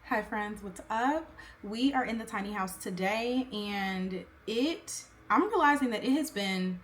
Hi friends, what's up? We are in the tiny house today and I'm realizing that it has been,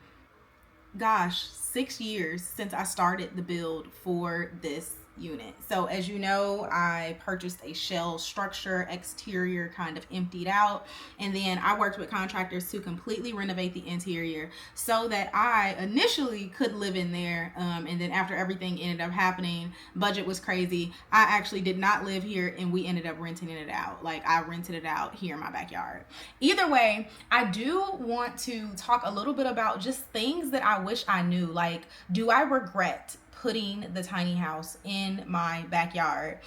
6 years since I started the build for this unit. So as you know, I purchased a shell structure, exterior kind of emptied out, and then I worked with contractors to completely renovate the interior so that I initially could live in there. And then after everything ended up happening, budget was crazy. I actually did not live here and we ended up renting it out. Like I rented it out here in my backyard. Either way, I do want to talk a little bit about just things that I wish I knew. Like, do I regret putting the tiny house in my backyard?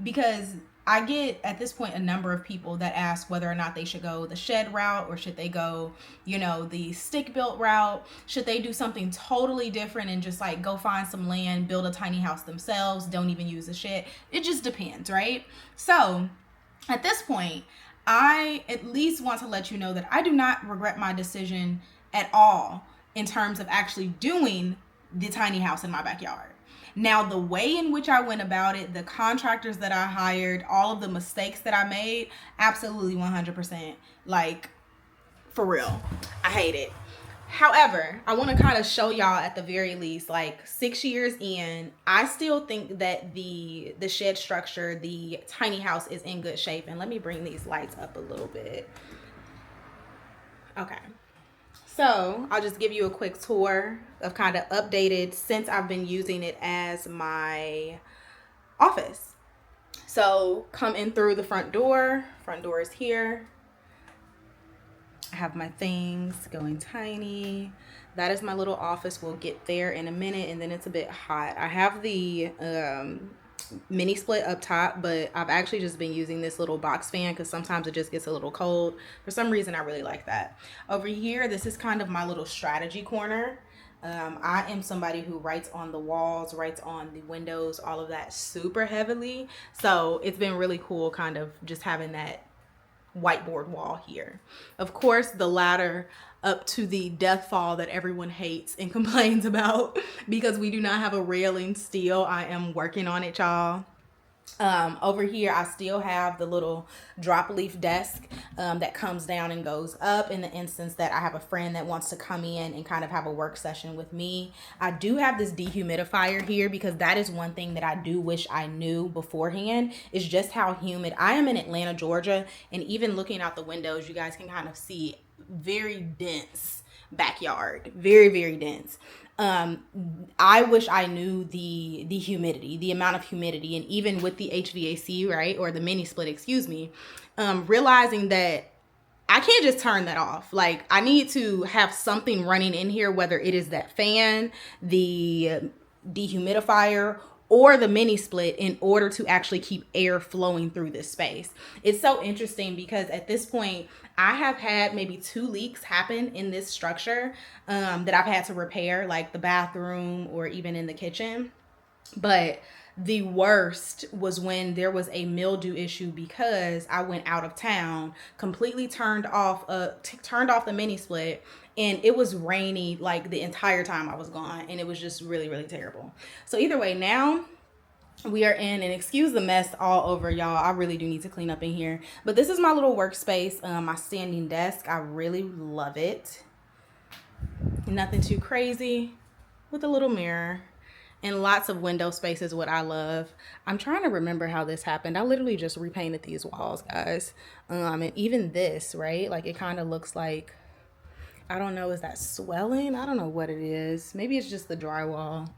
Because I get at this point a number of people that ask whether or not they should go the shed route or should they go, the stick built route. Should they do something totally different and just like go find some land, build a tiny house themselves, don't even use a shed? It just depends, right? So at this point, I at least want to let you know that I do not regret my decision at all in terms of actually doing the tiny house in my backyard. Now, the way in which I went about it, the contractors that I hired, all of the mistakes that I made, absolutely 100%. Like, for real. I hate it. However, I want to kind of show y'all at the very least, like 6 years in, I still think that the shed structure, the tiny house is in good shape. And let me bring these lights up a little bit. Okay. So I'll just give you a quick tour of kind of updated since I've been using it as my office. So come in through the front door. Front door is here. I have my things going tiny. That is my little office. We'll get there in a minute, and then it's a bit hot. I have the mini split up top, but I've actually just been using this little box fan because sometimes it just gets a little cold. For some reason, I really like that. Over here, this is kind of my little strategy corner. I am somebody who writes on the walls, writes on the windows, all of that super heavily. So it's been really cool kind of just having that whiteboard wall here. Of course, the ladder up to the death fall that everyone hates and complains about because we do not have a railing still. I am working on it, y'all. Over here, I still have the little drop leaf desk that comes down and goes up in the instance that I have a friend that wants to come in and kind of have a work session with me. I do have this dehumidifier here because that is one thing that I do wish I knew beforehand is just how humid. I am in Atlanta, Georgia, and even looking out the windows, you guys can kind of see very dense backyard, very, very dense. I wish I knew the humidity, the amount of humidity, and even with the HVAC, right, or the mini split, excuse me, realizing that I can't just turn that off. Like I need to have something running in here, whether it is that fan, the dehumidifier, or the mini split in order to actually keep air flowing through this space. It's so interesting because at this point, I have had maybe 2 leaks happen in this structure that I've had to repair, like the bathroom or even in the kitchen. But the worst was when there was a mildew issue because I went out of town, completely turned off the mini split, and it was rainy like the entire time I was gone, and it was just really, really terrible. So either way, now we are in, and excuse the mess all over, y'all. I really do need to clean up in here. But this is my little workspace, my standing desk. I really love it. Nothing too crazy, with a little mirror. And lots of window space is what I love. I'm trying to remember how this happened. I literally just repainted these walls, guys. And even this, right? Like it kind of looks like, I don't know, is that swelling? I don't know what it is. Maybe it's just the drywall.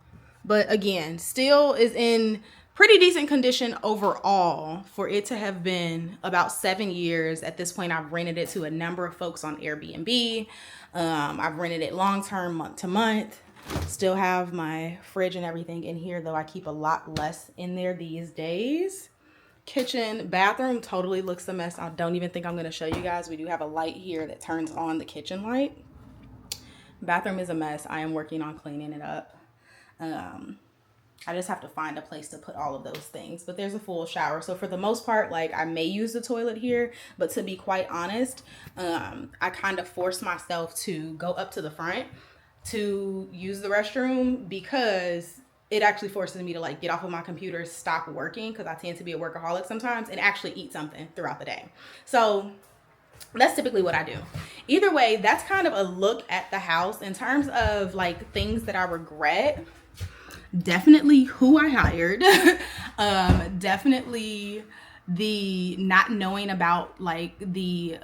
But again, still is in pretty decent condition overall for it to have been about 7 years. At this point, I've rented it to a number of folks on Airbnb. I've rented it long-term, month to month. Still have my fridge and everything in here, though I keep a lot less in there these days. Kitchen, bathroom totally looks a mess. I don't even think I'm going to show you guys. We do have a light here that turns on the kitchen light. Bathroom is a mess. I am working on cleaning it up. I just have to find a place to put all of those things. But there's a full shower. So for the most part, like I may use the toilet here. But to be quite honest, I kind of force myself to go up to the front to use the restroom because it actually forces me to like get off of my computer, stop working, because I tend to be a workaholic sometimes, and actually eat something throughout the day. So that's typically what I do. Either way, that's kind of a look at the house. In terms of like things that I regret, definitely who I hired. Definitely the not knowing about like the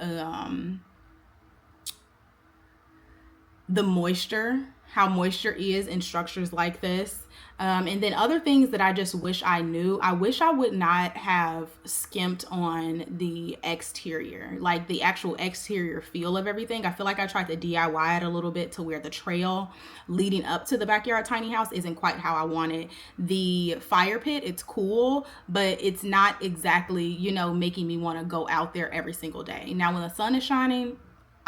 moisture, how moisture is in structures like this. And then other things that I just wish I knew. I wish I would not have skimped on the exterior, like the actual exterior feel of everything. I feel like I tried to DIY it a little bit to where the trail leading up to the backyard tiny house isn't quite how I want it. The fire pit, it's cool, but it's not exactly, you know, making me want to go out there every single day. Now, when the sun is shining,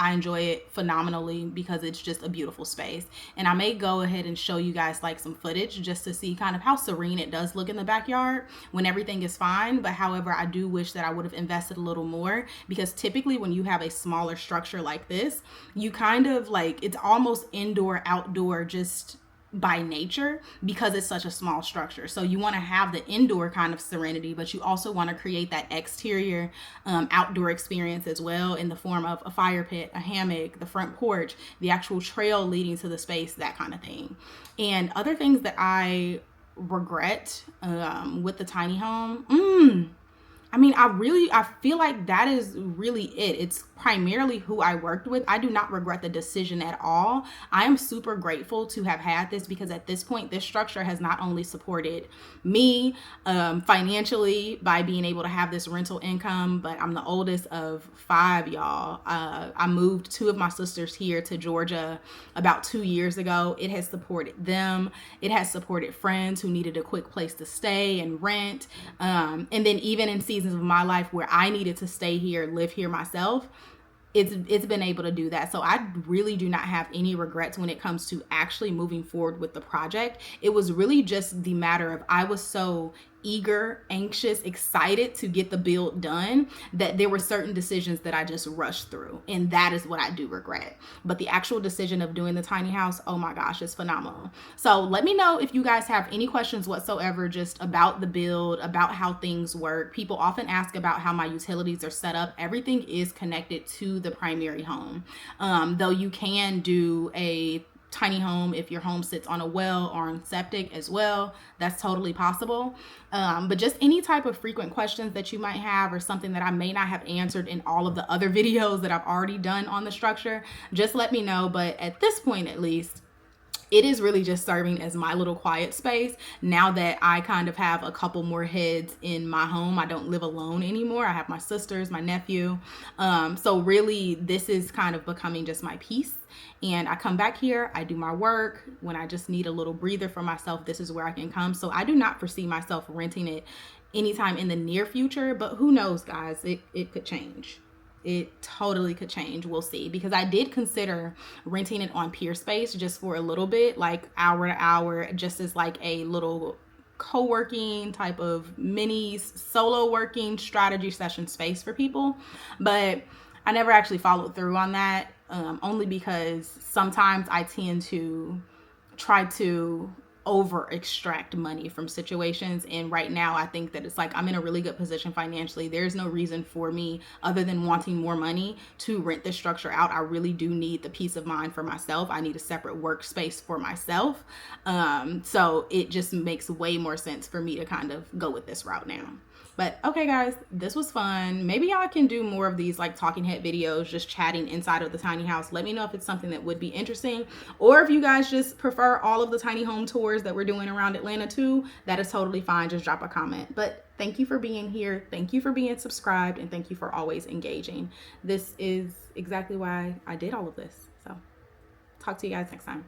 I enjoy it phenomenally because it's just a beautiful space. And I may go ahead and show you guys like some footage just to see kind of how serene it does look in the backyard when everything is fine. But however, I do wish that I would have invested a little more, because typically when you have a smaller structure like this, you kind of like, it's almost indoor, outdoor, just by nature, because it's such a small structure. So you want to have the indoor kind of serenity, but you also want to create that exterior outdoor experience as well, in the form of a fire pit, a hammock, the front porch, the actual trail leading to the space, that kind of thing. And other things that I regret with the tiny home, I mean, I feel like that is really it. It's primarily who I worked with. I do not regret the decision at all. I am super grateful to have had this, because at this point, this structure has not only supported me financially by being able to have this rental income, but I'm the oldest of 5, y'all. I moved 2 of my sisters here to Georgia about 2 years ago. It has supported them. It has supported friends who needed a quick place to stay and rent. And then even in seasons of my life where I needed to stay here, live here myself, it's been able to do that. So I really do not have any regrets when it comes to actually moving forward with the project. It was really just the matter of, I was so eager, anxious, excited to get the build done that there were certain decisions that I just rushed through, and that is what I do regret. But the actual decision of doing the tiny house, oh my gosh, it's phenomenal. So let me know if you guys have any questions whatsoever just about the build, about how things work. People often ask about how my utilities are set up. Everything is connected to the primary home, though you can do a tiny home if your home sits on a well or on septic as well. That's totally possible. But just any type of frequent questions that you might have, or something that I may not have answered in all of the other videos that I've already done on the structure, just let me know. But at this point, at least, it is really just serving as my little quiet space now that I kind of have a couple more heads in my home. I don't live alone anymore. I have my sisters, my nephew. So really, this is kind of becoming just my peace. And I come back here, I do my work. When I just need a little breather for myself, this is where I can come. So I do not foresee myself renting it anytime in the near future, but who knows, guys, it could change. It totally could change. We'll see. Because I did consider renting it on Peer Space just for a little bit, like hour to hour, just as like a little co-working type of mini solo working strategy session space for people. But I never actually followed through on that, only because sometimes I tend to try to over extract money from situations. And right now I think that it's like, I'm in a really good position financially. There's no reason for me, other than wanting more money, to rent this structure out. I really do need the peace of mind for myself. I need a separate workspace for myself. So it just makes way more sense for me to kind of go with this route now. But okay, guys, this was fun. Maybe y'all can do more of these like talking head videos, just chatting inside of the tiny house. Let me know if it's something that would be interesting, or if you guys just prefer all of the tiny home tours that we're doing around Atlanta too. That is totally fine. Just drop a comment. But thank you for being here. Thank you for being subscribed, and thank you for always engaging. This is exactly why I did all of this. So talk to you guys next time.